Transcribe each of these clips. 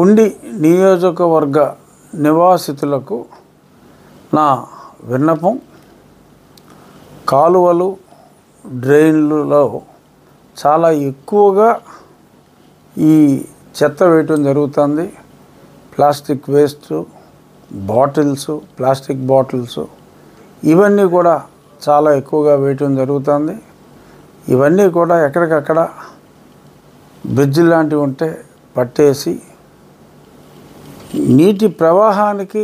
ఉండి నియోజకవర్గ నివాసితులకు నా విన్నపం, కాలువలు డ్రైన్లలో చాలా ఎక్కువగా ఈ చెత్త వేయటం జరుగుతుంది. Plastic waste bottles, plastic bottles ఇవన్నీ కూడా చాలా ఎక్కువగా వేయటం జరుగుతుంది. ఇవన్నీ కూడా ఎక్కడికక్కడ బ్రిడ్జ్ లాంటివి ఉంటే పట్టేసి నీటి ప్రవాహానికి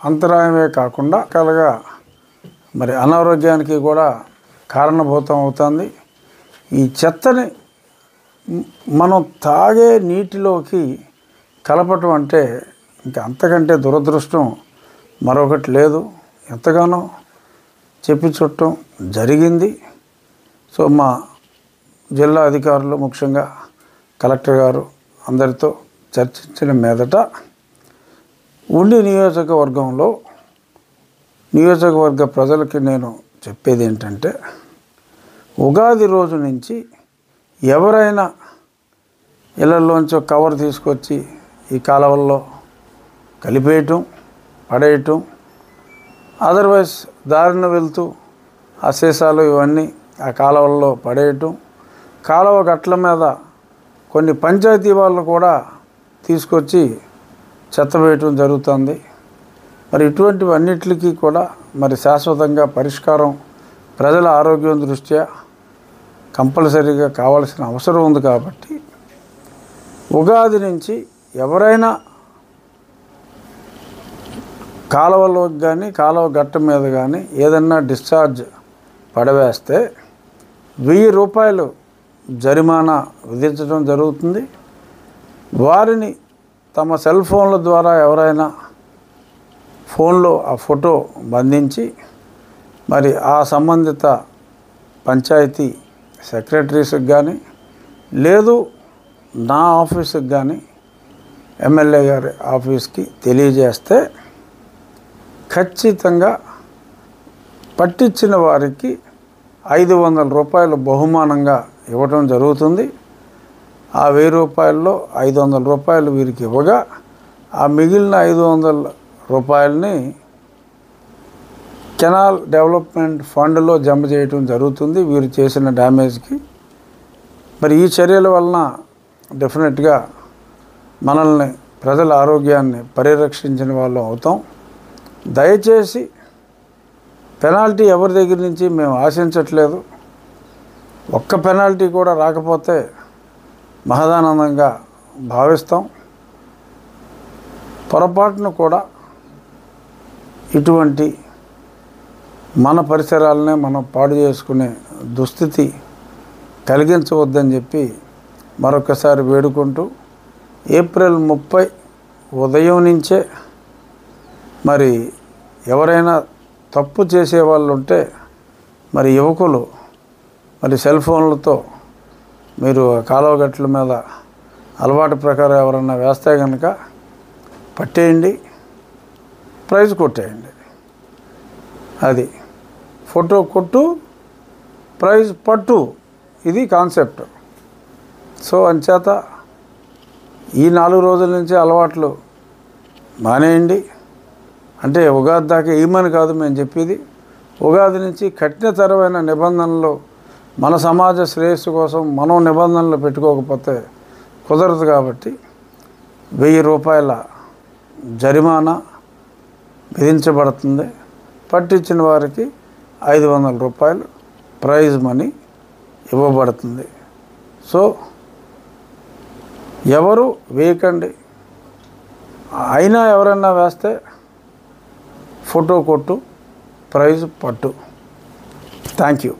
అంతరాయమే కాకుండా కలగా మరి అనారోగ్యానికి కూడా కారణభూతం అవుతుంది. ఈ చెత్తని మనం తాగే నీటిలోకి కలపటం అంటే ఇంకా అంతకంటే దురదృష్టం మరొకటి లేదు. ఎంతగానో చెప్పి చుట్టం జరిగింది. సో మా జిల్లా అధికారులు, ముఖ్యంగా కలెక్టర్ గారు అందరితో చర్చించిన మీదట ఉండి నియోజకవర్గ ప్రజలకి నేను చెప్పేది ఏంటంటే, ఉగాది రోజు నుంచి ఎవరైనా ఇళ్ళల్లోంచి కవర్ తీసుకొచ్చి ఈ కాలువల్లో కలిపేయటం, పడేయటం, అదర్వైజ్ దారిన వెళ్తూ ఆ సీసాలు ఇవన్నీ ఆ కాలువల్లో పడేయటం, కాలువ గట్ల మీద కొన్ని పంచాయతీ వాళ్ళు కూడా తీసుకొచ్చి చెత్త వేయటం జరుగుతుంది. మరి ఇటువంటివన్నిటికీ కూడా మరి శాశ్వతంగా పరిష్కారం ప్రజల ఆరోగ్యం దృష్ట్యా కంపల్సరీగా కావాల్సిన అవసరం ఉంది. కాబట్టి ఉగాది నుంచి ఎవరైనా కాలువలోకి కానీ కాలువ గట్ట మీద కానీ ఏదన్నా డిశ్చార్జ్ పడవేస్తే 1000 రూపాయలు జరిమానా విధించడం జరుగుతుంది. వారిని తమ సెల్ ఫోన్ల ద్వారా ఎవరైనా ఫోన్లో ఆ ఫోటో బంధించి మరి ఆ సంబంధిత పంచాయతీ సెక్రటరీస్కి కానీ లేదు నా ఆఫీస్కి కానీ ఎమ్మెల్యే గారి ఆఫీస్కి తెలియజేస్తే ఖచ్చితంగా పట్టించిన వారికి 500 రూపాయలు బహుమానంగా ఇవ్వడం జరుగుతుంది. ఆ 1000 రూపాయల్లో 500 రూపాయలు వీరికి ఇవ్వగా ఆ మిగిలిన 500 రూపాయలని కెనాల్ డెవలప్మెంట్ ఫండ్లో జమ చేయటం జరుగుతుంది వీరు చేసిన డ్యామేజ్కి. మరి ఈ చర్యల వలన డెఫినెట్గా మనల్ని, ప్రజల ఆరోగ్యాన్ని పరిరక్షించిన వాళ్ళం అవుతాం. దయచేసి పెనాల్టీ ఎవరి దగ్గర నుంచి మేము ఆశించట్లేదు. ఒక్క పెనాల్టీ కూడా రాకపోతే మహదానందంగా భావిస్తాం. పొరపాటును కూడా ఇటువంటి మన పరిసరాలనే మనం పాడు చేసుకునే దుస్థితి కలిగించవద్దని చెప్పి మరొకసారి వేడుకుంటూ, ఏప్రిల్ 30 ఉదయం నుంచే మరి ఎవరైనా తప్పు చేసేవాళ్ళు ఉంటే మరి యువకులు మరి సెల్ ఫోన్లతో మీరు కాలువ గట్ల మీద అలవాటు ప్రకారం ఎవరన్నా వేస్తే కనుక పట్టేయండి, ప్రైజ్ కొట్టేయండి. అది ఫోటో కొట్టు, ప్రైజ్ పట్టు, ఇది కాన్సెప్ట్. సో అంచేత ఈ 4 రోజుల నుంచి అలవాట్లు మానేయండి. అంటే ఉగాది దాకా ఏమని కాదు మేము చెప్పేది. ఉగాది నుంచి కఠినతరమైన నిబంధనలు, మన సమాజ శ్రేయస్సు కోసం మనం నిబంధనలు పెట్టుకోకపోతే కుదరదు. కాబట్టి 1000 రూపాయల జరిమానా విధించబడుతుంది. పట్టించిన వారికి 500 రూపాయలు ప్రైజ్ మనీ ఇవ్వబడుతుంది. సో ఎవరు వేయకండి. అయినా ఎవరైనా వేస్తే ఫోటో కొట్టు, ప్రైజ్ పట్టు. Thank you.